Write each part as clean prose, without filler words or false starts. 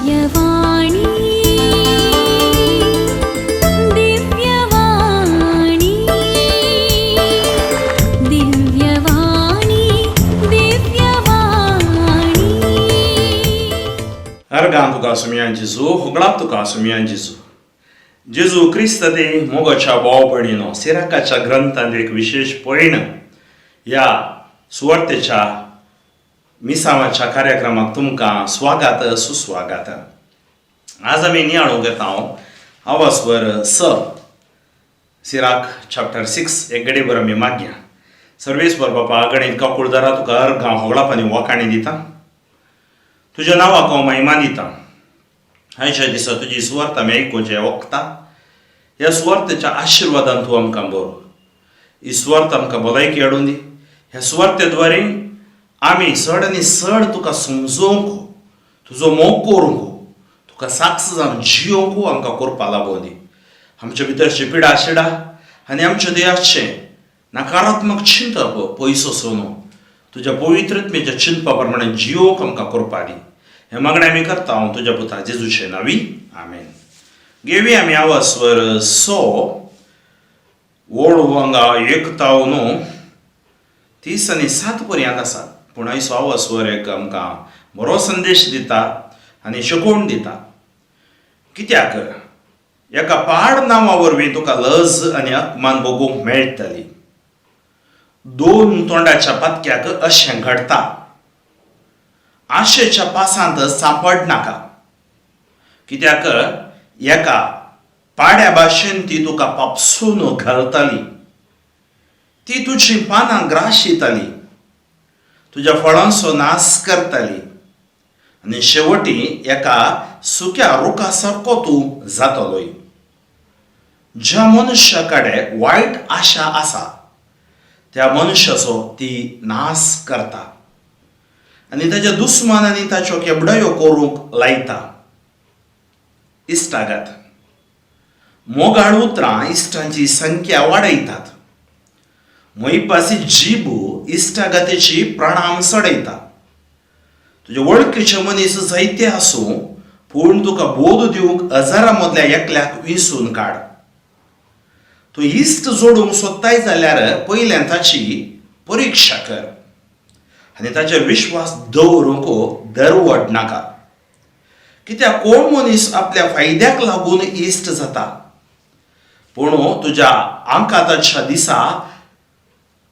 Divyavani Divyavani Divyavani Divyavani Argan tuka sumian Jesu, huglap tuka sumian Jesu. Jesu Krista de mogocha बावपणीनो सिराकाच्या ग्रंथांत एक विशेष पळण या सुवार्थेच्या मिसावाच्या कार्यक्रमाक तुमकां स्वागत सुस्वागत. आज आमी नियाळो घेता आवाजवर सिराक चॅप्टर 6 एक गडेभर आमी मागया. सर्वेस्वर बापा गणित काकुळदारा तुका अर्गां होगळापांनी वकाणी दिता. तुज्या नांवाक हांव महिमा दिता. आयच्या दिसा तुजी सुवार्थ आमी आयकुचें वखता. ह्या सुवार्थेच्या आशिर्वादान तूं आमकां बरो. ही सुवार्थ आमकां भलायकी हाडून दी. ह्या सुवार्थेद्वारे आमी चड आनी चड तुका समजोवंक, तुजो मोग करूंक, तुका साक्ष जावन जियोंक आमकां करपा लागून दी. आमचे भितरची पिडा शिडा आनी आमच्या देहाचें नकारात्मक चिंतप पयसो सोनो तुज्या पवित्रत्मेच्या चिंतपा प्रमाणे जियोंक आमकां करपा दी. हें मागणें आमी करता हांव तुज्या पुता जेजूचे नांवी. आमेन. घेवया आमी आवाजवर 6 वळू हांगा 1:30 आनी 7 पर्यंत आसा. पूण आयचो आवाजवर एक आमकां बरो संदेश दिता आनी शिकवण दिता. कित्याक एका पाड नांवा वरवीं तुका लज आनी अपमान भोगूंक मेळटली. 2 तोंडाच्या पातक्याक अशें घडता. आशेच्या पासांत सांपड नाका. कित्याक एका पाड्या भाशेन ती तुका पापसून घालतली. ती तुजी पानां ग्राशितली, तुज्या फळांचो नाश करतली आनी शेवटी एका सुक्या रुखा सारको तूं जातलोय. ज्या मनशा कडेन वायट आशा आसा त्या मनशाचो ती नाश करता आनी ताच्या दुस्मानांनी ताच्यो केबडायो करूंक लायता. इश्टागत मोगाळ उतरां इश्टांची संख्या वाडयतात. मोहिपासी जीब इश्टागतीची प्रणाम सडयता. तुजे वळखीचे मनीस जायते आसूं पूण तुका बोध दिवंक हजारां मदल्या एकल्याक विंसून काड. तूं इश्ट जोडूंक सोदताय जाल्यार पयल्यान ताची परिक्षा कर आनी ताचेर विश्वास दवरूंक दरवड नाका. कित्याक कोण मनीस आपल्या फायद्याक लागून इश्ट जाता पूण तुज्या आंकाताच्या दिसा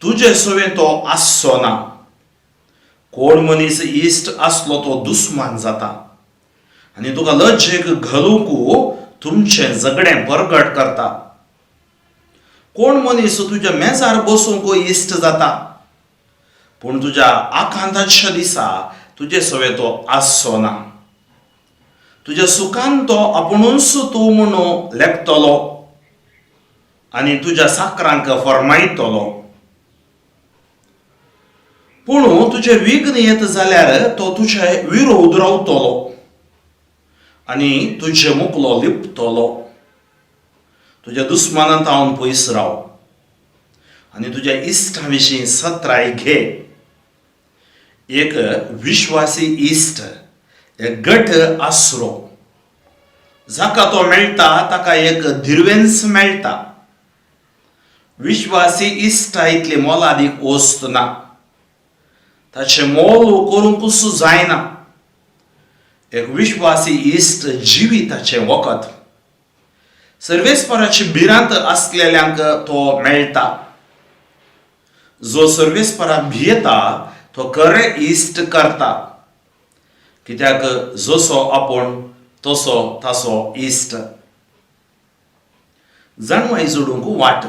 तुजे सोबेन तो आसचो ना. कोण मनीस इश्ट आसलो तो दुस्मान जाता आनी तुका लज्जेक घालूंक तुमचें झगडें परगट करता. कोण मनीस तुज्या मेजार बसूंक इश्ट जाता पूण तुज्या आकांताच्या दिसा तुजे सोबेन तो आसचो ना. तुज्या सुखान तो आपुणूच तूं म्हूण लेपतलो आनी तुज्या साकरांक फरमायतलो. पूण तुजे विघ्न येत जाल्यार तो तुजे विरोध रावतलो आनी तुजे मुखलो लिपतलो. तुज्या दुस्मानांतावन पयस राव आनी तुज्या इश्टां विशीं सत्राय घे. एक विश्वासी इश्ट एक घट आसरो. जाका तो मेळटा ताका एक धिरवेंस मेळटा. विश्वासी इश्टा इतली मोलादीक वस्त ना. ताचें मोल करूंकूच जायना. एक विश्वासी इश्ट जिविताचें वखद. सर्वेस्पराची भिरांत आसलेल्यांक तो मेळटा. जो सर्वेस्पराक भियेता तो खरें इश्ट करता. कित्याक जसो आपूण तसो ताचो इश्ट. जाणवाय जोडूंक वाट.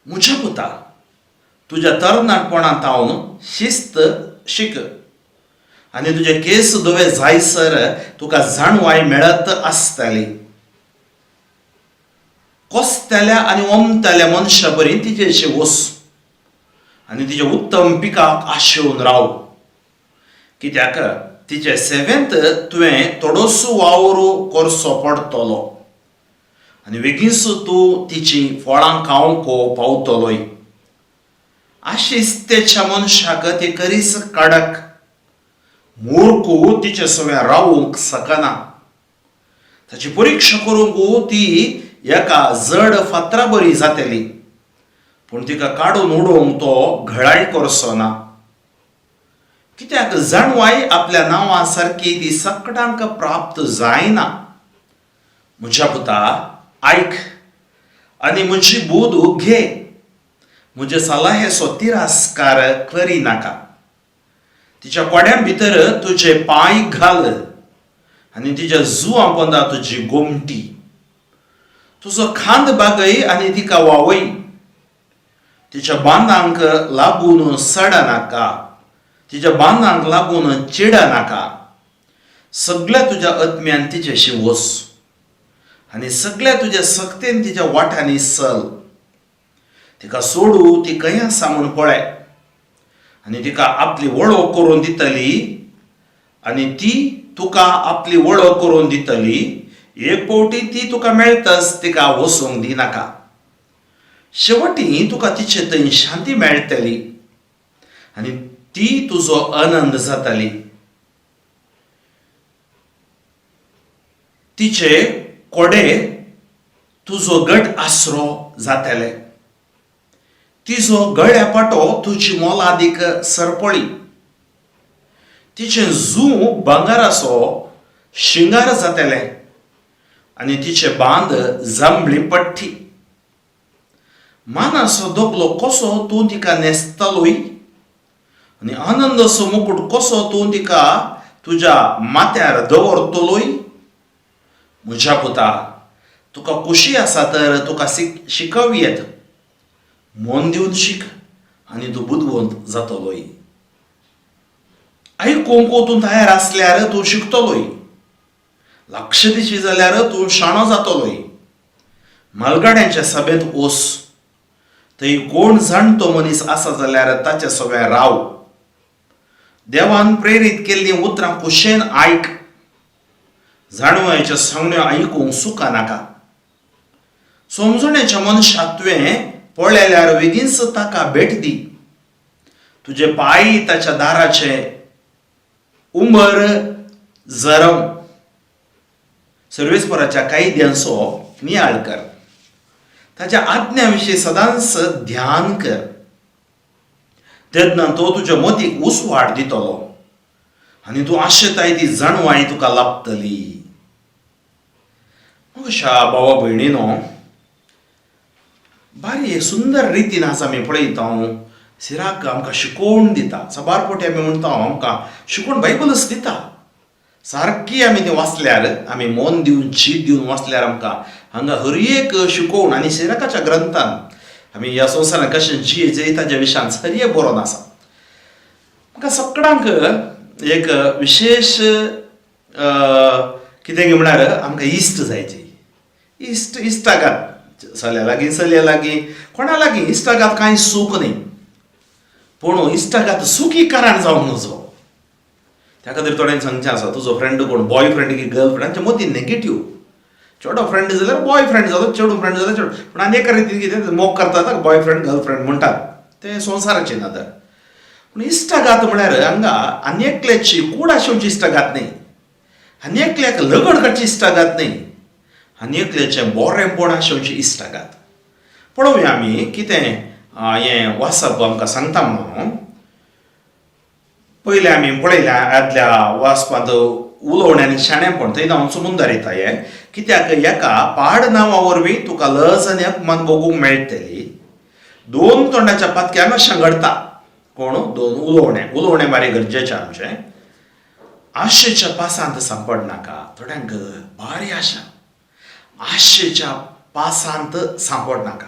म्हज्या पुता तुज्या तरणाटपणांतावन शिस्त शिक आनी तुजे केस धवे जायसर तुका जाणवाय मेळत आसतली. कोसतल्या आनी ओमतल्या मनशा बरी तिचेशी वस आनी तिचे उत्तम पिकाक आशेवन राव. कित्याक तिचे सेवेंत तुवें थोडोसो वावर करचो पडटलो आनी बेगीनच तूं तिची फळां खावंक पावतलोय. आशिस्तेच्या मनशाक ती करीस कडक मूर्खू तिचे सगळ्या रावूंक सकना. ताची परीक्षा करूंक ती एका जड फातरा बरी जातली, पूण तिका काडून उडोवंक तो घळाय करचो ना. कित्याक जाणवाय आपल्या नांवा सारकी ती सगळ्यांक प्राप्त जायना. म्हज्या पुता, आयक आनी म्हजी बोध घे. म्हजे सल्ल्याचो तिरस्कार करिनाका. तिच्या कोड्यां भितर तुजे पांय घाल आनी तिच्या जुवां पोंदा तुजी गोमटी. तुजो खांद बागय आनी तिका वावय. तिच्या बांदांक लागून सडनाका, तिच्या बांदांक लागून चिडनाका. सगळ्या तुज्या आत्म्यान तिच्याशी वच आनी सगळ्या तुज्या सक्तेन तिच्या वाट्यांनी चल. तिका सोडू ती कया सामून पळय आनी तिका आपली वळो करून दितली आनी ती तुका आपली वळो करून दितली. एक पावटी ती तुका मेळटच तिका वसूंक दिनाका. शेवटी तुका तिचे थंय शांती मेळटली आनी ती तुजो आनंद जातली. तिचे कोडे तुजो घट आसरो जातले. तिजो गळ्या पाटो तुजी मोलादीक सरपळी. तिचे जू भांगाराचो शिंगार जातले आनी तिचे बांद जांबळी पट्टी. मानाचो दोगलो कसो तूं तिका न्हेसतलोय आनी आनंदाचो मुकुट कसो तूं तिका तुज्या माथ्यार दवरतलोय. म्हज्या पुता, तुका खुशी आसा तर तुका शिकव्येत. मन दिवन शीक आनी तूं बुदवंत जातलोय. आयकूंक तूं तयार आसल्यार तूं शिकतलोय. लक्ष दिशी जाल्यार तूं शाणो जातलोय. मालगाड्यांच्या सभेंत वच. थंय कोण जाणटो मनीस आसा जाल्यार ताचे सगळें राव. देवान प्रेरीत केल्लीं उतरां कुशेन आयक. जाणवायच्यो सांगण्यो आयकूंक सुका नाका. समजण्याच्या मनशाक तुवें पळयल्यार बेगीनच ताका भेट दी. तुजे पाय ताच्या दाराचे उंबर जरव. सर्वेस्पराच्या कायद्यांचो नियाळ कर. ताच्या आज्ञा विशीं सदांच ध्यान कर. तेन्ना तो तुज्या मतीक उसवाड दितलो आनी तूं आशेताय ती जाणवाय तुका लाभतली. अशा भावा भयणीनो, बारी सुंदर रितीन आसा आमी पळयता. सिराक आमकां शिकोवन दिता. सबारपोटी आमी म्हणटा आमकां शिकोवन बायबलच दिता. सारकी आमी ती वाचल्यार, आमी मन दिवन जीत दिवन वाचल्यार आमकां हांगा हर एक शिकोवन आनी सिराकाच्या ग्रंथान आमी ह्या संवसारांत कशें जैता हाच्या विशयान सरिये बरोवन आसा. म्हाका सगळ्यांक एक विशेष कितें म्हणल्यार आमकां इश्ट जायचे. इश्टागात चल्या लागीं, चलये लागीं, कोणा लागीं इश्टागात कांय सूख न्ही. पूण इश्टागात सुखी कारण जावंक नजो. त्या खातीर थोड्यांक सांगचें आसा, तुजो फ्रेंड कोण बॉयफ्रेंड की गर्लफ्रेंड, तांच्या मदीं नेगेटिव्ह. चेडो फ्रेंड जाल्यार बॉयफ्रेंड जालो, चेडूं फ्रेंड जाल्यार चेडूं. पूण आनी एका रितीन कितें मोग करता ताका बॉयफ्रेंड गर्लफ्रेंड म्हणटात. ते संवसाराचें नादर. पूण इश्टागात म्हळ्यार हांगा आनी एकल्याची कूड आशेवची इश्टागात न्ही. आनी एकल्याक लग्न करची इश्टागात न्ही. आनी एकल्याचें बोरेंपण आशेवची इश्टागात. पळोवया आमी कितें हें वाचप आमकां सांगता म्हणून. पयलें आमी पळयल्या आदल्या वाचपांत उलोवण्यांनी शाणेपण थंय जावन समुंदर येता. हें कित्याक हेका पाड नांवा वरवीं तुका लज आनी अपमान भोगूंक मेळटली. दोन तोंडाच्या पातक्यान अशें घडटा. कोण? दोन उलोवणें बारी गरजेचें आमचें. आशेच्या पासांत सांपडनाका. थोड्यांक बारी आशा, आशेच्या पासांत सांपडनाका.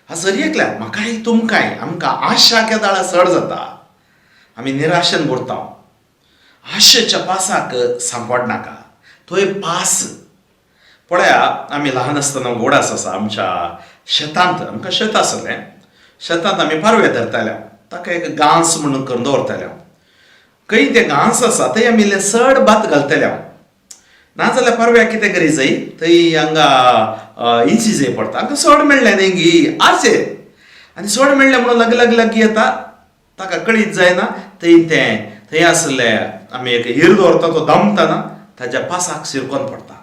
हाजर एकल्याक म्हाकाय तुमकांय आमकां आशा केदाळा चड जाता. आमी निराशेन बुडटा. आशेच्या पासाक सांपडनाका. थंय पास पळया. आमी ल्हान आसतना व्हडास आसा आमच्या शेतांत, आमकां शेत आसलें. शेतांत आमी पारवे धरताले. ताका एक गांस म्हणून करून दवरताले. खंय तें गांस आसा थंय आमी इल्लें चड भात घालतले. नाजाल्यार पारव्याक कितें करी जाय, थंय हांगा इंची जाय पडटा. हांकां चड मेळ्ळें न्ही गी आशे. आनी चड मेळ्ळें म्हणून लागीं येता. ताका कळीत जायना. थंय आसले आमी एक हीर दवरता तो दमतना ताच्या पासाक शिरकोन पडटा.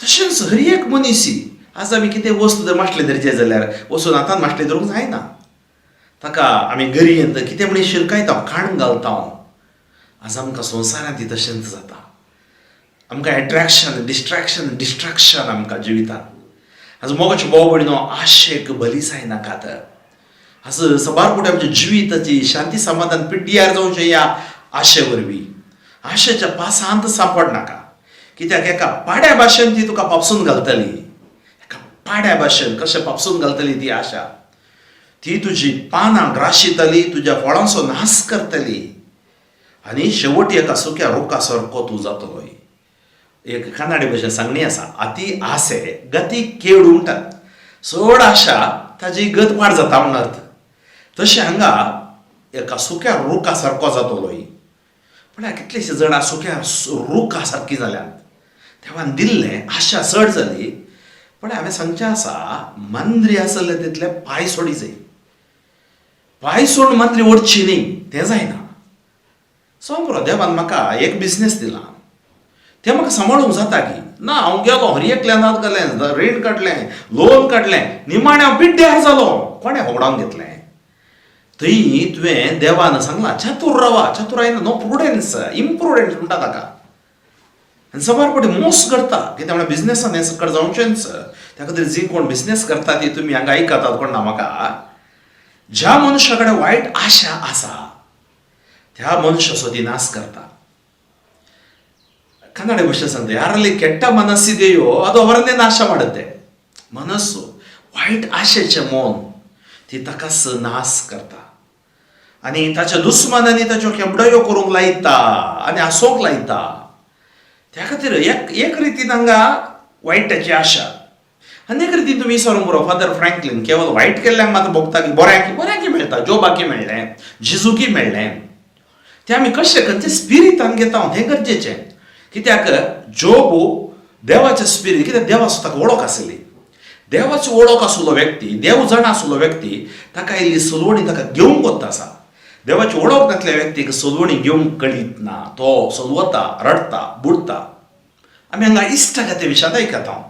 तशेंच हर एक मनीस आज आमी कितें वस्त जर माटले धरचे जाल्यार वचून हातान माटले धरूंक जायना. ताका आमी गरयेंत कितें म्हण शिरकायता, खाण घालता. आज आमकां संवसारांत तशेंच जाता. आमकां एट्रॅक्शन, डिस्ट्रॅक्शन आमकां जिवितांत. आज मोगाचे भाव भयणो, आशेक बली जायनाकात. आज सबारपुटे आमच्या जिविताची शांती समाधान पिड्ड्यार जावचें ह्या आशे वरवीं. आशेच्या पासांत सांपडनाका. कित्याक एका पाड्या भाशेन ती तुका पापसून घालतली. एका पाड्या भाशेन कशें पापसून घालतली ती आशा. ती तुजी पानां ग्राशितली, तुज्या फळांचो नाश करतली आनी शेवटी एका सुक्या रोका सारको तूं जातलो. एक कन्नाडी भाशेन सांगणी आसा, अति आसे गती केड म्हणटात. चड आशा ताजी गत वाड जाता म्हण अर्थ. तशें हांगा एका सुक्या रुखा सारको जातलो. पण कितलेशे जाणां सुक्या रुखा सारकी जाल्यात. देवान दिल्लें आशा चड जाली. पण हांवें सांगचें आसा, मांद्री आसले तितले पांय सोडी जाय. पांय सोडून मांद्री ओडची न्ही, तें जायना. समरो देवान म्हाका एक बिझनेस दिला, तें म्हाका सांबाळूंक जाता की ना. हांव गेलो हर एकल्यान गेलें, रीण काडलें, लोन काडलें, निमाणें हांव पिड्ड्यार जालो. कोणें होवडावन घेतलें? थंय तुवें देवान सांगलां चतूर रावा. चतूर आयना, नो प्रुडन्स, इम्प्रुडंट म्हणटा ताका. आनी सबारपटी मोस करता. कित्याक म्हळ्यार बिझनेसान हें सकट जावचेंच. त्या खातीर जी कोण बिझनेस करता ती तुमी हांगा आयकतात कोण ना म्हाका. ज्या मनशा कडेन वायट आशा आसा त्या मनशाचो ती नाश करता. ಕನ್ನಡ ಭಾಷೆ ಸಂತೆ ಯಾರಲ್ಲಿ ಕೆಟ್ಟ ಮನಸ್ಸಿದೆಯೋ ಅದು ಅವರನ್ನೇ ನಾಶ ಮಾಡುತ್ತೆ. ಮನಸ್ಸು वायट आशेचे मन ती ताकाच नाश करता आनी ताच्या दुस्मानांनी ताच्यो केंबड्यो करूंक लायता आनी हांसोंक लायता. त्या खातीर एक रितीन हांगा वायटाची आशा. अनेक रितीन तुमी विचारूंक बरो फादर फ्रँकलिन केवळ वायट केल्ल्यांक मात्र भोगता की बऱ्याकी मेळटा. जोबाकी मेळ्ळें, जिजूकी मेळ्ळें. तें आमी कशें खंयच्या स्पिरितान घेता हें गरजेचें. कित्याक जोब देवाचें स्पिरीट, कित्याक देवाचो ताका वळख आसली. देवाची वळख आसलो व्यक्ती, देव जाण आसलो व्यक्ती, ताका इल्ली सलवणी ताका घेवंक वता आसा. देवाची वळख नासल्या व्यक्तीक सलवणी घेवंक कळीत ना. तो सलवता, रडता, बुडता. आमी हांगा इश्टागते विशयांत आयकता.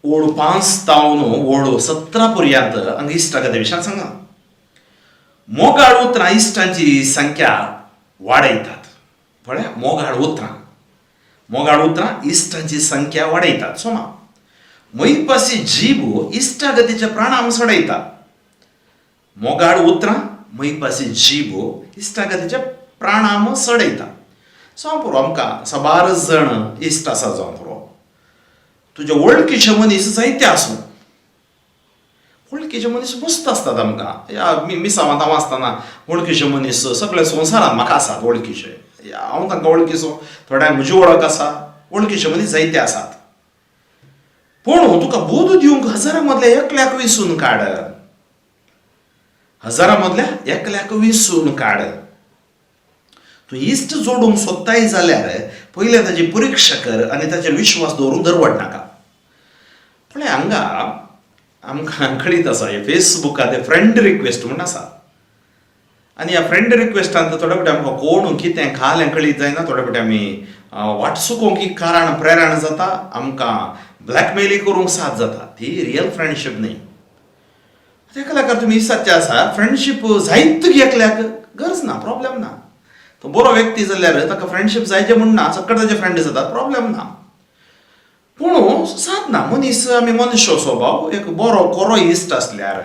ओळ 5 तावन ओळ 17 पर्यंत हांगा इश्टागते विशयांत सांगा. मोगाळ उतरां इश्टांची संख्या वाडयतात. पळय, मोगाळ उतरां इश्टांची संख्या वाडयतात. सोमा मैपासी जीब इश्टागतीचे प्राणाम सडयता. मोगाळ उतरां मैपासी जीब इश्टागतीचे प्राणाम सडयता. सांग पुरो आमकां सबार जण इश्ट आसा जावं पुरो. तुजे वळखीचे मनीस जायते आसूं. वळखीचे मनीस मस्त आसतात आमकां. ह्या मिसावांत हांव आसतना वळखीचे मनीस सगळे संवसारांत म्हाका आसात वळखीचे. हांव तांकां वळखीचो, थोड्यांक म्हजी वळख आसा. वळखीचे मनीस जायते आसात. पूण तुका बोध दिवंक 1000 मदले 1,00,000 विंचून काड. 1000 मदल्या 1,00,000 विंचून काड. तूं इश्ट जोडूंक सोदताय जाल्यार पयलें ताची परिक्षा कर आनी ताचेर विश्वास दवरूंक धरवड नाका. पण हांगा आमकां कळीत आसा हे फेसबुकार फ्रेंड रिक्वेस्ट म्हूण आसा. आनी ह्या फ्रेंड रिक्वेस्टांत थोडे फावटी आमकां कोण कितें खालें कळीत जायना. थोडे फावटी आमी वाटसुकोवंक कारण प्रेरण जाता. आमकां ब्लॅकमेली करूंक साथ जाता. ती रियल फ्रेंडशीप न्ही. तेका लागून तुमी विचारचें आसा फ्रेंडशीप जायत एकल्याक गरज ना, प्रॉब्लेम ना. तो बरो व्यक्ती जाल्यार ताका फ्रेंडशीप जायचें म्हूण ना, सकट ताचे फ्रेंड जातात, प्रॉब्लेम ना. पूण साथ ना. मनीस आमी मनुश्य स्वभाव. एक बरो कोरो इश्ट आसल्यार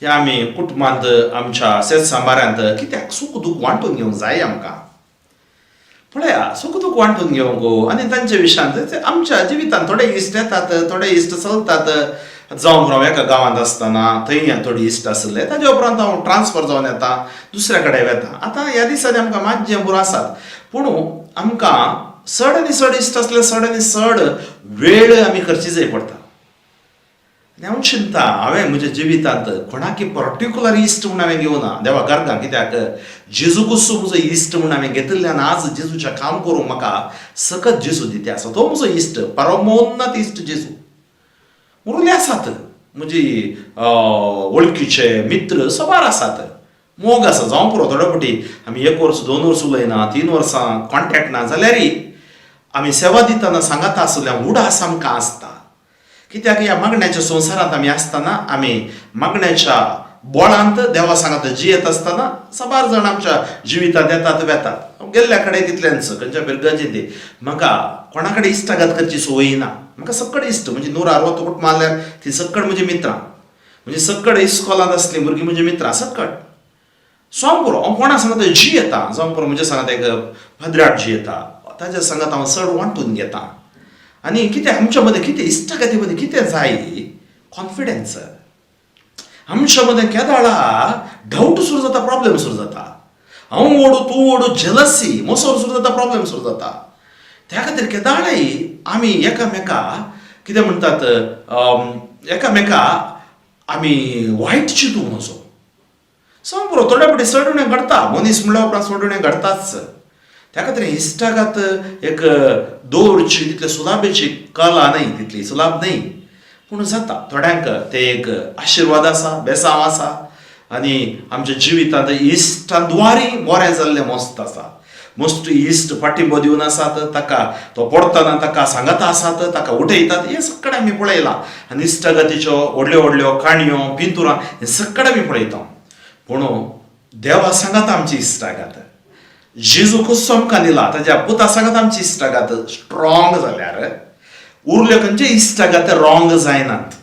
ह्या आमी कुटुंबांत आमच्या शेत सांबाऱ्यांत कित्याक सुख दूख वांटून घेवंक जाय आमकां. पळया, सुख दूख वांटून घेवंक आनी तांच्या विशयांत आमच्या जिवितांत थोडे इश्ट येतात, थोडे इश्ट चलतात. जावं हांव एका गांवांत आसतना थंय थोडी इश्ट आसले, ताजे उपरांत हांव ट्रान्सफर जावन येता, दुसऱ्या कडेन वेता. आतां ह्या दिसांनी आमकां मातशें बरो आसात. पूण आमकां चड आनी चड इश्ट आसले, चड आनी चड वेळ आमी करची जाय पडटा. हांव चिंता हांवें म्हज्या जिवितांत कोणाकी पर्टिक्युलर इश्ट म्हूण हांवें घेवना देवा करता. कित्याक जेजू कुस्सू म्हजो इश्ट म्हूण हांवें घेतिल्ल्यान आज जेजूचें काम करूंक म्हाका सकत जेजू दिते आसा. तो म्हजो इश्ट, परमोन्नत इश्ट जेजू. उरले आसात म्हजी वळखीचे मित्र सबार आसात. मोग आसा जावं पुरो थोडे फावटी आमी 1 वर्स 2 वर्स उलयना 3 वर्सां कॉन्टॅक्ट ना जाल्यारय आमी सेवा दितना सांगाता आसल्यार उडास आमकां आसता. कित्याक ह्या मागण्याच्या संवसारांत आमी आसतना आमी मागण्याच्या बोळांत देवा सांगात जियेत आसतना साबार जाण आमच्या जिवितांत येतात वेतात. गेल्ल्या कडेन तितल्यांच खंयच्या पयर गरजेचे म्हाका कोणा कडेन इश्टागत करची संवय ना. म्हाका सक्कड इश्ट म्हणजे 160 कुटुंबां मारल्यार ती सक्कड म्हजी मित्रां म्हणजे सक्कड इस्कॉलांत असलीं भुरगीं म्हजी मित्रां सक्कड. जावं पुरो हांव कोणा सांगता जी येता जावं पुरो म्हणजे सांगात एक भद्राट जी येता ताच्या सांगात हांव चड वांटून घेता. आनी कितें आमच्या मदें कितें इश्टागती मदें कितें जाय कॉन्फिडन्स. आमच्या मदें केदाळा डावट सुरू जाता प्रॉब्लेम सुरू जाता. हांव ओडू तूं ओडू जेलसी मोसोर सुरू जाता प्रॉब्लेम सुरू जाता. त्या खातीर केदाळय आमी एकामेका कितें म्हणटात एकामेका आमी वायट चिंतूंक नजो. सांग पुरो थोड्या फावटी सडुणें घडटा मनीस म्हणल्या उपरांत सडुणें घडटाच. त्या खातीर इश्टागत एक दवरची तितले सुलाभेची कला न्हय तितली सुलाभ न्हय पूण जाता थोड्यांक ते एक आशिर्वाद आसा बेसांव आसा. आनी आमच्या जिवितांत इश्टांद्वारी बरें जाल्लें मस्त आसा. मस्त इश्ट फाटिंबो दिवन आसात ताका तो पडटना ताका सांगता आसात ताका उठयतात हें सगळें आमी पळयलां. आनी इश्टागतीच्यो व्हडल्यो व्हडल्यो काणयो पिंतुरां हें सगळें आमी पळयता. पूण देवा सांगात आमची इश्टागत जेजू खुस्सो आमकां दिला ताच्या पुता सांगात आमची इश्टागत स्ट्रॉंग जाल्यार उरल्यो खंयचे इश्टागत रॉंग जायनात.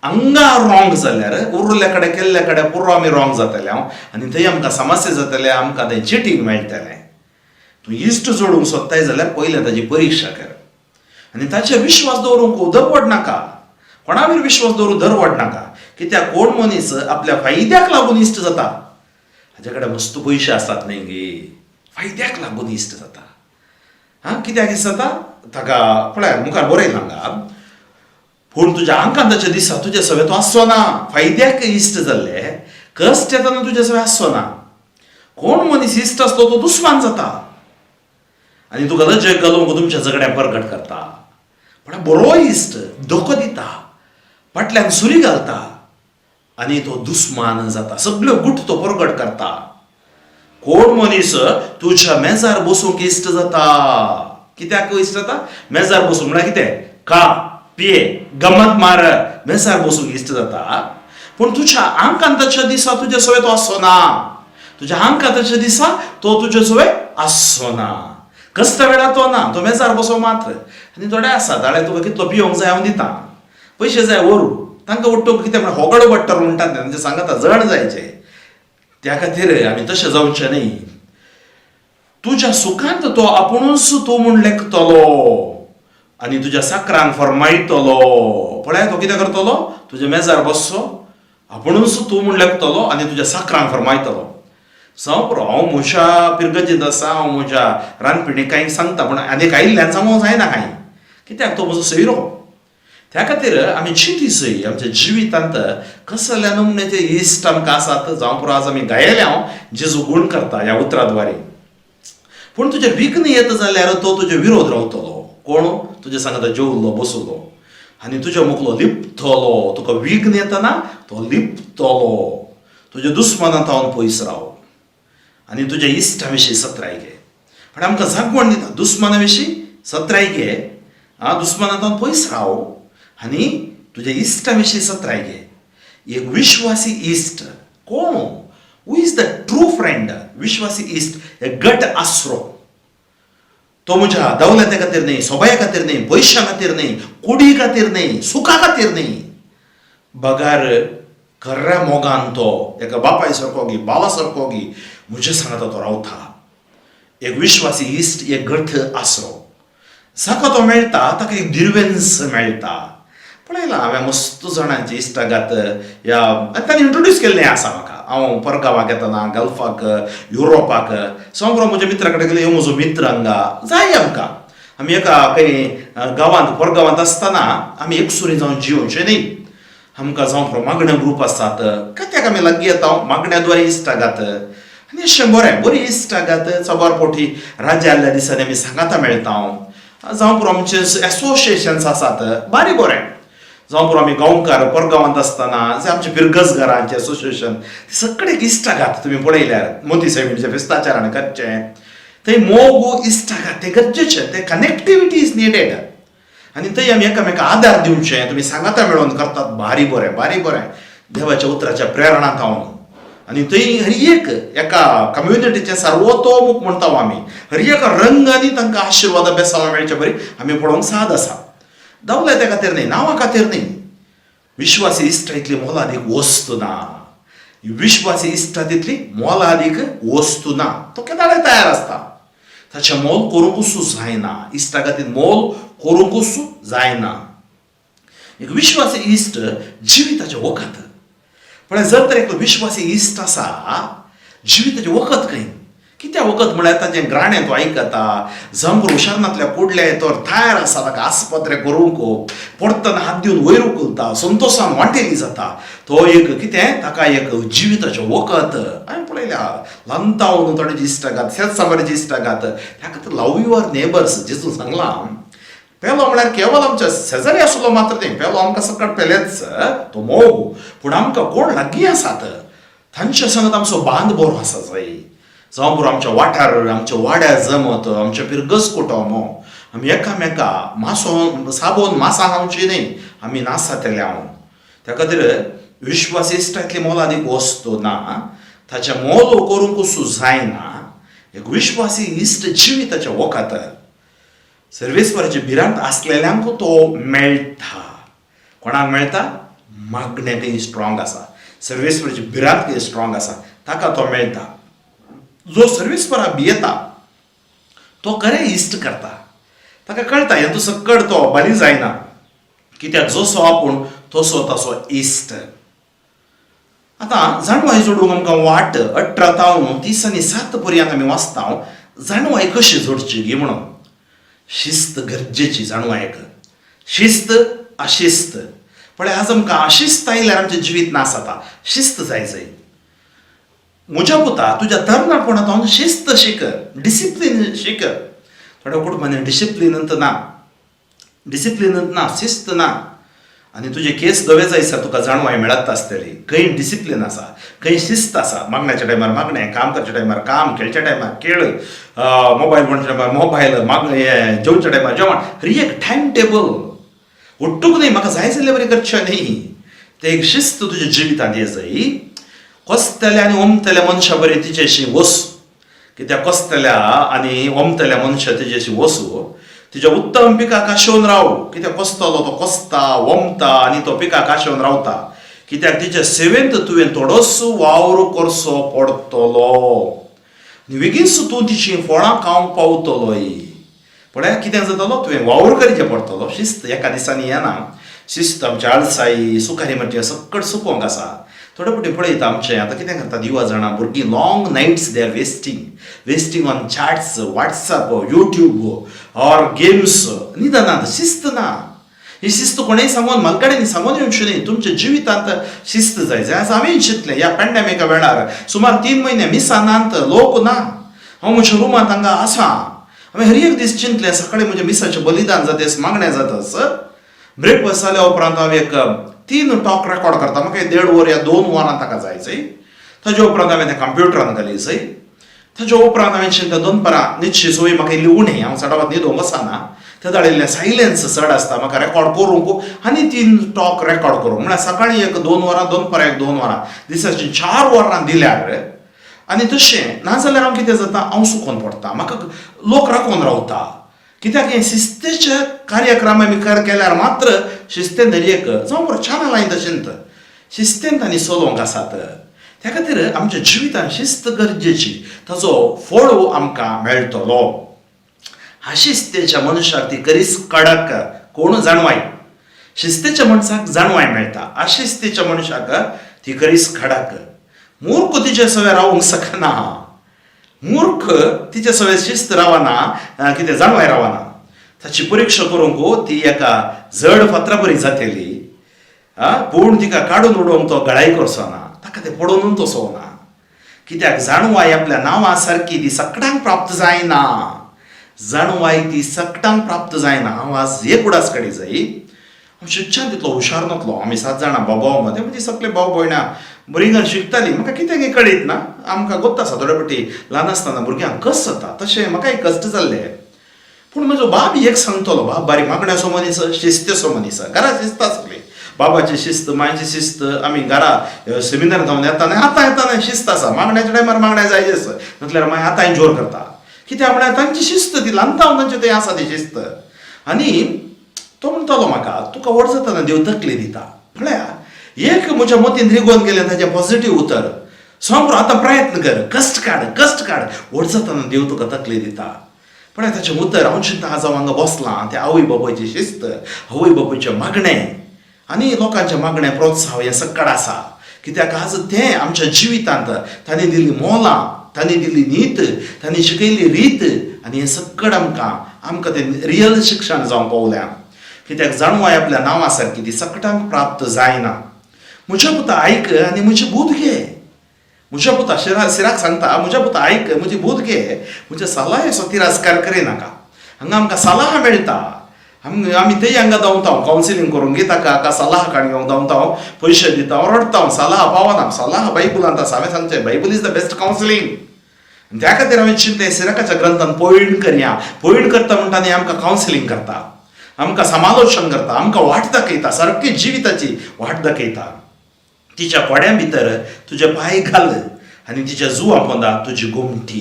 हांगा रॉंग जाल्यार उरले कडेन केल्ले कडेन पुरो आमी रॉंग जातले आनी थंय आमकां समस्या जातले आमकां थंय चिटींग मेळटलें. तूं इश्ट जोडूंक सोदताय जाल्यार पयलें ताची परिक्षा कर आनी ताचेर विश्वास दवरूंक धरवड नाका. कोणावर विश्वास दवरून धरवड नाका. कित्याक कोण मनीस आपल्या फायद्याक लागून इश्ट जाता हाजे कडेन मस्त पयशे आसतात न्हय गे फायद्याक लागून इश्ट जाता. कित्याक इश्ट जाता ताका पळय मुखार बरयलां हांगा पूण तुज्या आंकांताच्या दिसा तुजे सवे तूं आसचो ना. फायद्याक इश्ट जाल्ले कश्ट येतना तुजे सवे आसचो ना. कोण मनीस इश्ट आसतो तो दुस्मान जाता आनी तुका लज्जय घालूंक तुमच्या झगड्याक परगट करता. पण बरो इश्ट धोको दिता फाटल्यान सुरी घालता आनी तो दुस्मान जाता सगळ्यो गुट तो परगट करता. कोण मनीस तुज्या मेजार बसूंक इश्ट जाता. कित्याक इश्ट जाता मेजार बसूंक म्हळ्यार कितें खा पिये गमत मार मेजार बसूंक इश्ट जाता. पूण तुज्या आंकांताच्या दिसा तुजे सवे तो आसचो ना. तुज्या आंकांताच्या दिसा तो तुजे सवे आसचो ना. कश्ट वेळार तो ना तो मेजार बसो मात्र. आनी थोडे आसा जाल्यार तुका कितलो पिवंक जाय हांव दिता पयशे जाय व्हरू तांकां ओट्टूंक कितें म्हण होगड बट्टर म्हणटात तांचे सांगता जण जायचे. त्या खातीर आमी तशें जावचें न्हय. तुज्या सुखांत तो आपुणूच तूं म्हूण लेखतलो आनी तुज्या साकरान फरमायतलो. पळय तो कितें करतलो तुज्या मेजार बसचो आपुणूच तूं म्हूण लेखतलो आनी तुज्या साकरान फरमायतलो. जावं पुरो हांव म्हज्या पिरगजींत आसा हांव म्हज्या रानपिणेकांक सांगता पूण आनीक आयिल्ल्यान सांगूंक जायना कांय कित्याक तो म्हजो सयरो. त्या खातीर आमी चिंती जाय आमच्या जिवितांत कसल्या नमुन्याचे इश्ट आमकां आसात. जावं पुरो आज आमी गायले हांव जेजू गूण करता ह्या उतराद्वारे. पूण तुजें विघ्न येता जाल्यार तो तुजे विरोध रावतलो. कोण तुजे सांगता जेवलो बसलो आनी तुज्या मुखलो लिपतलो. तुका विघ्न येतना तो लिपतलो. तुज्या दुस्मानांत पयस राव आनी तुज्या इश्टा विशीं सत्राय घे. पण आमकां जागवण दिता दुस्माना विशीं सत्राय घे दुस्मानांत पयस राव आनी तुज्या इश्टा विशीं सत्राय घे. एक विश्वासी इश्ट कोण who is the true friend. विश्वासी इश्ट एक गट आसरो. तो म्हज्या दौलते खातीर न्हय सोबाया खातीर न्हय पयशां खातीर न्हय कुडी खातीर न्हय सुखा खातीर न्हय बगार खऱ्या मोगान तो एका बापाय सारको गी बावा सारको गी म्हज्या सांगाता तो रावता. एक विश्वासी इश्ट एक गठ आसरो. जाका तो मेळटा ताका एक दिर्वेन्स मेळटा. पळयलां हांवें मस्त जाणांची इश्टागत ह्या तांणी इंट्रोड्यूस केल्लें आसा म्हाका. हांव परगांवाक येतना गल्फाक युरोपाक समोर म्हज्या मित्रा कडेन गेले ह्यो म्हजो मित्र हांगा जाय आमकां. आमी एका खंय गांवांत परगांवांत आसतना आमी एक सुरी जावन जिवचें न्ही. आमकां जावं पुरो मागण्या ग्रूप आसात कित्याक आमी लागीं येता मागण्याद्वारे इश्टागत आनी अशें बरें बरी इश्टागत चबारपोटी राज्य आसल्या दिसांनी आमी सांगाता मेळटा. जावं पुरो आमचे एसोसिएशन्स आसात बारी बरें. जावं पुरो आमी गांवकार परगांवांत आसतना जे आमचे बिरगसगारांचे असोसिएशन ते सगळे इश्टाघात तुमी पळयल्यार मोती सायबीणचे फेस्ताचारान करचे थंय मोग इश्टाघात ते गरजेचे ते कनेक्टिविटी इज निडेड आनी थंय आमी एकामेका आदार दिवचे तुमी सांगाता मेळोन करतात भारी बरें देवाच्या उतराच्या प्रेरणांत हांव आनी थंय हर एक एका कम्युनिटीचे सर्वतोमुख म्हणटा आमी हर एका रंगांनी तांकां आशिर्वाद बेसावळा मेळचे बरी आमी पळोवंक साद आसा दावल्या त्या खातीर न्ही नांवा खातीर न्ही विश्वासी इश्ट इतली मोलादीक वस्तू ना विश्वासी इश्टा तितली मोलादीक वस्तू ना तो केन्ना तयार आसता ताचें मोल करूंकूच जायना इश्टा खातीर मोल करूंकूच जायना एक विश्वासी इश्ट जिविताचें वखद पण जर तर एक विश्वासी इश्ट आसा जिविताचें वखद खंय कित्या वखद म्हळ्यार ताचें ग्राणें तो आयकता जमरू शरणांतल्या कुडले तो तयार आसा ताका आस्पत्रे करूंक पडटना हात दिवन वयर उखलता संतोशान वांटेली जाता तो एक कितें ताका एक जिविताचें वखद हांवें पळयल्या लंतावन थोडे इश्टाघात शेत सामाराचे इश्टाघात त्या खातीर लव युअर नेबर्स जेजू सांगलां पेलो म्हळ्यार केवळ आमच्या शेजारी आसलो मात्र न्ही पेलो आमकां सकट पेलेच तो मोग पूण आमकां कोण लागीं आसात तांचे संगत आमचो बांद बरो आसा जाय जावं पुरो आमच्या वाठार आमच्या वाड्यार जमत आमच्या पिरगस कुटुंब आमी एकामेका मासो साबोन मासा हांवची न्ही आमी नासातेले हांव त्या खातीर विश्वास इश्टांतली मोलादीक वस्तू ना ताचें मोल करूंकूच जायना एक विश्वासी इश्ट जिविताचें वखद सर्वेस्वराचे भिरांत आसलेल्यांक तो मेळटा कोणाक मेळटा मागणें स्ट्रॉंग आसा सर्वेस्वराचे भिरांत स्ट्रॉंग आसा ताका तो मेळटा जो सर्वेस्वरा भियेता तो खरें इश्ट करता ताका कळटा हे तूं सकट तो बरी जायना कित्याक जसो आपूण तसो ताचो इश्ट आतां जाणवाय जोडूंक आमकां वाट 18 तावन 30 आनी 7 पर्यंत आमी वाचता जाणवाय कशी जोडची गी म्हणून शिस्त गरजेची जाणवायक शिस्त अशिस्त पण आज आमकां अशिस्त आयल्यार आमचें जिवीत नास जाता शिस्त जाय म्हज्या पुता तुज्या तरणापणांत शिस्त शिक डिसिप्लीन शिक थोड्या कुटुंबांनी डिसिप्लीनंत ना शिस्त ना आनी तुजे केस गवे जायसर तुका जाणवाय मेळत आसतली खंय डिसिप्लीन आसा खंय शिस्त आसा मागण्याच्या टायमार मागणें काम करच्या टायमार काम खेळच्या टायमार खेळ मोबायल म्हणच्या टायमार मोबायल जेवच्या टायमार जेवण हर एक टायम टेबल उट्टूक न्ही म्हाका जाय जाल्यार बरें करचें न्ही ते एक शिस्त तुज्या जिवितांत ये जाय कसतल्या आनी ओमतल्या मनशा बरें तिचेशी वस कित्याक कसतल्या आनी ओमतल्या मनशा तिचेशी वसू तिच्या उत्तम पिकाक आशेवन राव कित्याक कसतलो तो कसता ओमता आनी तो पिकाक आशेवन रावता कित्याक तिच्या सेवेंत तुवें थोडोसो वावर करचो पडटलो बेगीनच तूं तिची फळां खावंक पावतलोय पळय कितें जातलो तुवें वावर करचें पडटलो शिस्त एका दिसांनी येना शिस्त आमच्या आळसाई सुखारी म्हणजे सकट सुकोवंक आसा थोडे फावटी पळयता आमचें आतां कितें करतात युवा जाणां भुरगीं long nights they are wasting on chats WhatsApp YouTube or games निदानांत शिस्त ना ही शिस्त कोणेंय सांगून मलकडेंनी सांगून येवची न्ही तुमच्या जिवितांत शिस्त जाय आज हांवें चिंतलें ह्या पॅन्डेमिका वेळार सुमार 3 म्हयने मिसानांत लोक ना हांव म्हज्या रुमांत हांगा आसा हांवें हर एक दीस चिंतलें सकाळीं म्हज्या मिसाचें बलिदान जाता मागणें जातास ब्रेकफास्ट जाल्या उपरांत हांव एक 3 टॉक रेकॉर्ड करता म्हाका 1.5 वर या 2 वरां ताका जायचंय ताजे उपरांत हांवें तें कंप्युटरान घालीचंय ताजे उपरांत हांवें चिंतलें दनपारां न्हिदची सवय म्हाका इल्ली उणी हांव चडावत न्हिदोंक वचना ते धाडिल्लें सायलेन्स चड आसता म्हाका रेकॉर्ड करूंक आनी 3 टॉक रेकॉर्ड करूंक म्हळ्यार सकाळीं एक 2 वरां दनपारां एक 2 वरां दिसाची 4 वरां दिल्यार आनी तशें नाजाल्यार हांव कितें जाता हांव सुकोवन पडटा म्हाका लोक राखून रावता कित्याक हे शिस्तेचे कार्यक्रम आमी केल्यार मात्र शिस्तेन एक जावं बरो चॅनल आनी तशेंत शिस्तेंत आनी चलोवंक आसात त्या खातीर आमच्या जिवितांत शिस्त गरजेची ताचो फळ आमकां मेळटलो शिस्तेच्या मनशाक ती करीस कडक कोण जाणवाय शिस्तेच्या मनशाक जाणवाय मेळटा अशिस्तेच्या मनशाक ती करीस कडक मूर्ख तिचे सवय रावूंक शकना मूर्ख तिचे सवय शिस्त रावना कितें जाणवाय रावना ताची परीक्षा करूंक ती एका जड फातरा बरी जातली पूण तिका काडून उडोवंक तो गळाई करचो ना ताका तें पडोवन तो सोवना कित्याक जाणवाय आपल्या नांवा सारकी ती सगळ्यांक प्राप्त जायना जाणवाय ती सगळ्यांक प्राप्त जायना हांव आज एक उडास काडी जाय शिक्षण तितलो हुशार नासलो. आमी 7 जाणां भाव मध्ये म्हणजे सगळे भाव भयणां बरी घाल शिकतालीं. म्हाका कितें कळीत ना. आमकां गोत्ता आसा थोडे फावटी ल्हान आसतना भुरग्यांक कस जाता तशें म्हाकाय कश्ट जाल्ले. पूण म्हजो बाब एक सांगतलो. बाब बारीक मागण्याचो मनीस, शिस्तेचो मनीस, घरा शिस्त आसली. बाबाची शिस्त, मायची शिस्त. आमी घरा सेमिनार जावन येताना आतां शिस्त आसा. मागण्याच्या टायमार मागण्या जाय आसा नाजाल्यार मागीर आतां जोर करता. कित्याक म्हळ्यार तांची शिस्त ती ल्हानता तांचे थंय आसा ती शिस्त. आनी तो म्हणटालो म्हाका तुका व्हड जाताना देव तकली दिता. म्हळ्यार एक म्हज्या मतीन रिगोवन गेलें ताचें पॉझिटीव उतर. सांग आतां प्रयत्न कर, कश्ट काड. व्हड जाताना देव तुका तकली दिता. पण ताचें उतर हांव चिंता आज हांव हांगा बसलां ते आवय बापायची शिस्त, आवय बापायचें मागणें आनी लोकांचें मागणें प्रोत्साहन हें सकड आसा. कित्याक आज तें आमच्या जिवितांत तांणी दिल्लीं मोलां, तांणी दिल्ली नीत, तांणी शिकयल्ली रीत आनी हें सकड आमकां तें रियल शिक्षण जावंक पावल्या. कित्याक जाणवाय आपल्या नांवा सारकी ती सकटांक प्राप्त जायना. म्हज्या पुता आयक आनी म्हजी बूद घे. म्हज्या पुता सिराक सांगता म्हज्या पुता आयक म्हजी बूद घे. म्हज्या सल्लायेचो तिरस्कार करिनाका. हांगा आमकां सल्ला मेळटा. आमी थंय हांगा धांवता कावन्सिलींग करूंक ताका सल्ला काडूंक धांवता. पयशे दिता रडटा. सल्ला पावना. सल्ला बायबलांत आसा. हांवें सांगचें Bible is the best counselling. त्या खातीर हांवें चिंतलें सिराकाच्या ग्रंथान पॉयंट करया. पॉयंट करता म्हणटा न्ही आमकां कावन्सिलींग करता, आमकां समालोचन करता, आमकां वाट दाखयता, सारकी जिविताची वाट दाखयता. तिच्या कोड्या भितर तुजे पांय घाल आनी तिच्या जुवा पोंदा तुजी गोमटी.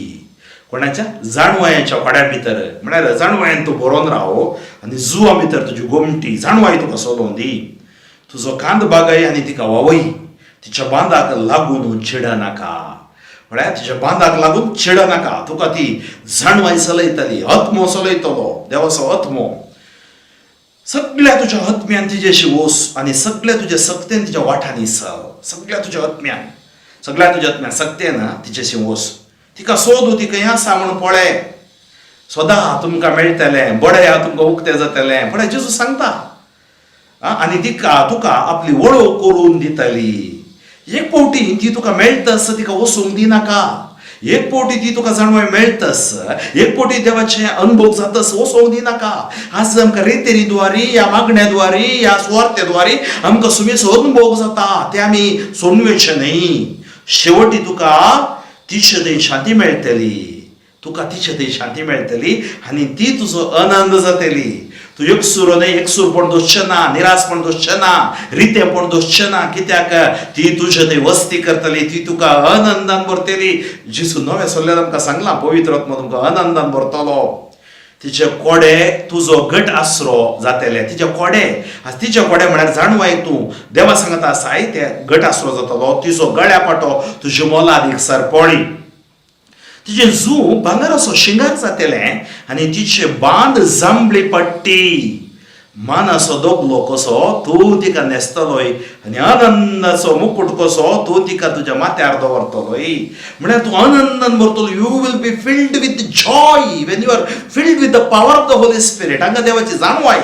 कोणाच्या जाणवायांच्या कोड्या भितर म्हळ्यार जाणवायान तूं बरोवन राव आनी जुवा भितर तुजी गोमटी जाणवाय तुका सोदून दी. तुजो कांद बागय आनी तिका वावय. तिच्या बांदाक लागून चिडनाका. म्हळ्यार तिच्या बांदाक लागून चिडनाका. तुका ती जाणवाय चलयतली, आत्मो चलयतलो, देवाचो आत्मो. सगळ्या तुज्या आत्म्यान तिजेशी वस आनी सगळ्या तुज्या सक्तेन तिच्या वाठांनी चल. सगळ्या तुज्या आत्म्यान सक्तेन तिचेशी वस. तिका सोदू. तिका हें आसा म्हूण पळय. सदां तुमकां मेळटलें, बडें तुमकां उक्तें जातलें. पळय जेजू सांगता. आनी तुका आपली वळख करून दितली. एक फावटी ती तुका मेळटस तिका वसूंक दिनाका. एक फावटी ती तुका जाणवाय मेळटस, एक फावटी देवाचे अनुभव जातस वचोंक दिनाका. आज आमकां रेतेरीद्वारी ह्या मागण्याद्वारी ह्या सुवार्थेद्वारी आमकां सुमेचो अनुभव जाता. ते आमी सोडून वयचे न्हय. शेवटी तुका तिचे थंय शांती मेळटली. तुका तिचे थंय शांती मेळटली आनी ती तुजो आनंद जातली. तूं एकसूर न्हय, एकसूरपण दोसचें ना, निरासपण दोसचें ना, रितेपण दोसचें ना. कित्याक ती तुजे थंय वस्ती करतली. ती तुका आनंदान भरतली. जेजू नवें सोल्ल्यान आमकां सांगलां पवित्र आत्मा तुमकां आनंदान भरतलो. तिचे कोडे तुजो घट आसरो जातले. तिचे कोडे म्हळ्यार जाणवायक तूं देवा सांगता साय ते घट आसरो जातलो. तिजो गळ्या पाटो तुज्या मोलादीक सरपळी. तिचे जू भांगराचो शिंगार जातलें आनी तिचे बांद जांबळी पडटी. मानाचो दोगलो कसो तूं तिका न्हेसतलोय आनी आनंदाचो मुकुट कसो तूं तिका तुज्या माथ्यार दवरतलोय. म्हळ्यार तूं आनंदान भरतलो. You will be filled with joy when you are filled with the power of the Holy Spirit. हांगा देवाची जाणवाय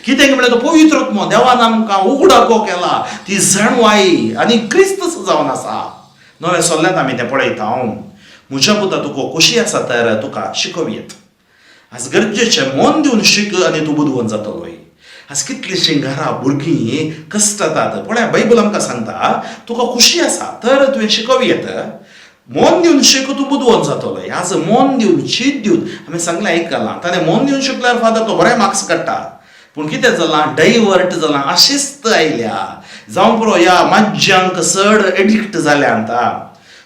कितें म्हळ्यार तो पवित्र आत्मो देवान आमकां उगडाको केला. ती जाणवाय आनी क्रिस्त जावन आसा. नव्या सोल्ल्यांत आमी तें पळयता. म्हज्या पुता तुका खोशी आसा तर तुका शिकोवयेत. आज गरजेचें मन दिवन शिक आनी तूं बुदवंत जातलोय. आज कितलींशीं घरां भुरगीं कश्टातात. पळय बायबल आमकां सांगता तुका खोशी आसा तर तुवें शिकोवयेत. मन दिवन शिक तूं बुदवंत जातलोय. आज मन दिवन शीत दिवन आमी सांगलें आयकलां. ताणें मन दिवन शिकल्यार फादर तो बरे मार्क्स काडटा. पूण कितें जालां डायवर्ट जालां, आशिस्त आयल्या. जावं पुरो ह्या माज्यांक चड एडिक्ट जाल्यांत.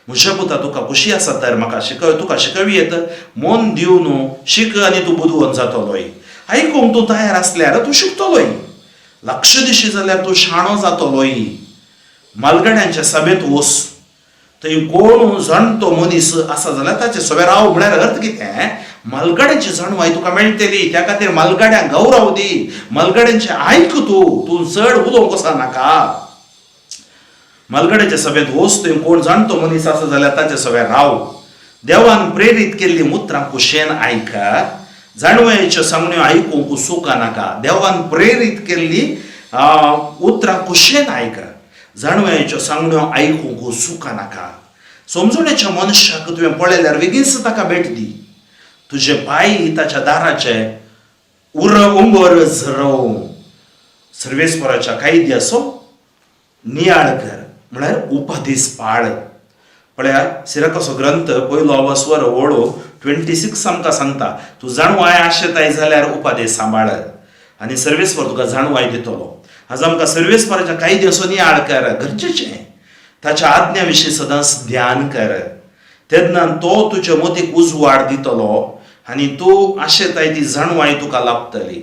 म्हज्या पुता तुका खोशी आसा तर म्हाका तुका शिकवयेत. मन दिवन शिक आनी तूं बुदवंत जातलोय. आयकूंक तूं तयार आसल्यार तूं शिकतलोय. लक्ष दिशी जाल्यार तूं शाणो जातलोय. मालगड्यांच्या सभेंत वच. थंय कोण जाणटो मनीस आसा जाल्यार ताचे सभे राव. म्हळ्यार अर्थ कितें मालगड्यांची जाणवाय तुका मेळटली. त्या खातीर मालगड्यांक गौरव दी. मालगड्यांचें आयक तूं चड उलोवंक वचनाका. मालगड्याच्या सभेंत वच. थंय कोण जाणटो मनीस आसा जाल्यार ताचे सभे राव. देवान प्रेरीत केल्ली मुत्रां कुशेन आयक. जाणवायेच्यो सांगण्यो आयकूंक उसुका नाका. देवान प्रेरीत केल्ली उतरां कुशेन आयक. जाणवायेच्यो सांगण्यो आयकूंक उसुका नाका. समजुणेच्या मनशाक तुवें पळयल्यार बेगीनच ताका भेट दी. तुजे पांय ताच्या दाराचे उंबर झरव. सर्वेस्पराच्या कायदे असो नियाळ कर म्हळ्यार उपदेश पाळ. पळया सिरकाचो ग्रंथ पयलो अवस्वर वळो 26 आमकां सांगता तूं जाणवाय आशेताय जाल्यार उपदेश सांबाळ आनी सर्वेस्पर तुका जाणवाय दितलो. आज आमकां सर्वेस्पराच्या कायद्याचो नियाळ कर गरजेचें. ताच्या आज्ञा विशीं सदांच ध्यान कर. तेन्ना तो तुज्या मतीक उजवाड दितलो आनी तूं आशेताय ती जाणवाय तुका लाभतली.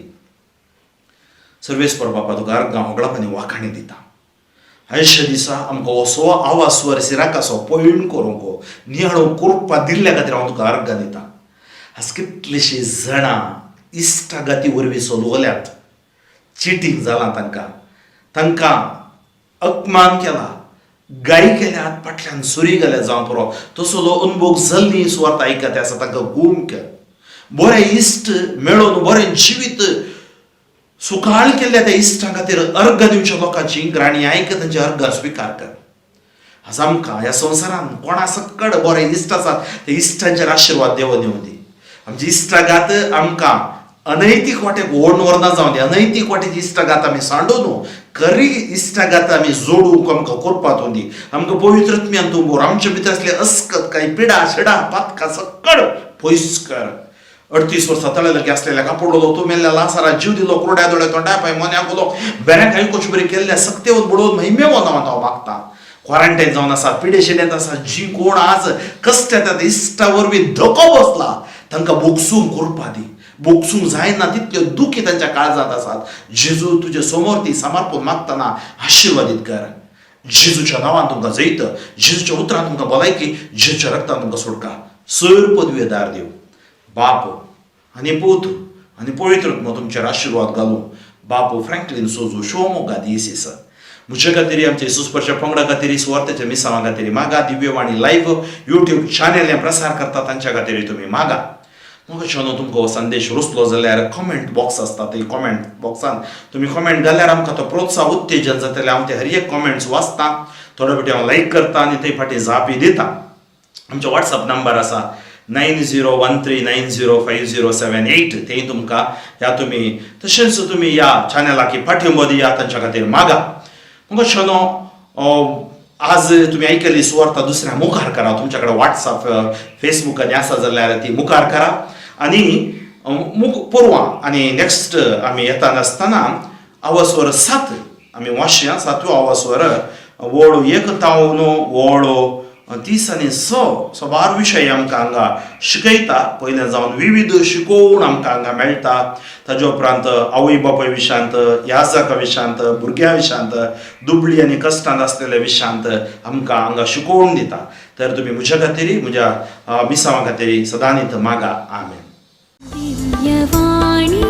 सर्वेस्पर बापा तुका होगळापणी वाखाणी दिता. आयच्या दिसा आमकां असो आवास्वर सिराकाचो पयण करूंक नियाळो करपा दिल्ल्या खातीर हांव तुका अर्घ दिता. आज कितलींशीं जाणां इश्टागती वरवीं चलवल्यात. चिटींग जालां तांकां अपमान केला, गाय केल्यात, फाटल्यान सुरी गेल्या जावं पुरो. तसलो अनुभव जल्ली सुवार्थ आयकता आसा तांकां गूम कर. बरें इश्ट मेळोन बरें जिवीत सुकाळ केल्ल्या त्या इश्टां खातीर अर्घ दिवच्या लोकांची ग्राणी आयक तांचे अर्घ स्विकार कर. आज आमकां ह्या संवसारान कोणा सकड बरें इश्ट आसात ते इश्टांचेर आशिर्वाद देव दिवं दी. आमची इश्टागात आमकां अनैतीक वाटेक ओड व्हरना जावं दी. अनैतीक वाटेची इश्टागात आमी सांडून खरी इश्टागात आमी जोडूंक आमकां करपाक दी. आमकां पवित्रत्म्यान तूं बोर आमचे भितर असले अस्कत काही पिडा शिडा पातकां सकड पयस कर. 38 वर्सां तळेलगे असलेल्या कापडलो तूं मेल्ल्या लासारा जीव दिलो कुरड्या दोळे तोंड्या पाय मोन्याक उलो बऱ्या काही कोचबरी केल्ल्या सक्तेवत बुडोवन महिमे वनावत हांव मागता. क्वारंटायन जावन आसा, पिडे शिड्यांत आसा, जी कोण आज कश्ट येतात इश्टा वरवीं धोको बसला तांकां बोगसूंक करपा दी. बोगसूंक जायना तितल्यो दुखी तांच्या काळजांत आसात. जेजू तुजे समोर ती समर्पण मागतना आशिर्वादीत कर. जेजूच्या नांवान तुमकां जैत, जेजूच्या उतरान तुमकां भलायकी, जेजूच्या रक्तान तुमकां सुटका. सर पदवेदार देव बाप आनी पूत आनी पवित्रत्म तुमचेर आशिर्वाद घालूं. बापू फ्रँकलिन सोजू शिवमोगा दिस म्हजे खातीर आमचे सुस्पर्शा पंगडा खातीर सुवार्थेच्या मिसावा खातीर मागा. दिव्यवाणी लायव्ह यूट्यूब चॅनल हें प्रसार करता तांच्या खातीर तुमी मागा. मग शोनो तुमकां हो संदेश रुचलो जाल्यार कमेंट बॉक्स आसता ते कमेंट बॉक्सान तुमी कमेंट घाल्यार आमकां तो प्रोत्साह उत्तेजन जातलें. हांव ते हर एक कमेंट्स वाचता, थोडे फावटी हांव लायक करता आनी ते फाटी जापी दिता. आमचो WhatsApp नंबर आसा 9013905078. तें तुमकां ह्या तुमी तशेंच तुमी ह्या चॅनलाक पाठिंबो दिया तांच्या खातीर मागा. मग शोनो आज तुम्ही ऐकली सुवार्थ दुसऱ्या मुखार करा. तुमच्याकडे WhatsApp फेसबुक आनी आसा जाल्यार ती मुखार करा आनी पुरवां आनी नेक्स्ट आमी येता नासतना आवास्वर 7 आमी वाचया. 7वो आवास्वर वळो 1 तावन वळो 30 आनी 6 बार विशय आमकां हांगा शिकयता. पयलें जावन विविध शिकोवण आमकां हांगा मेळटा. ताजे उपरांत आवय बापाय विशांत, याजका विशांत, भुरग्यां विशांत, दुबळी आनी कश्टांत आसलेल्या विशांत आमकां हांगा शिकोवण दिता. तर तुमी म्हज्या खातीर म्हज्या मिसावा खातीर सदांच मागा. आमेन. दिव्यवाणी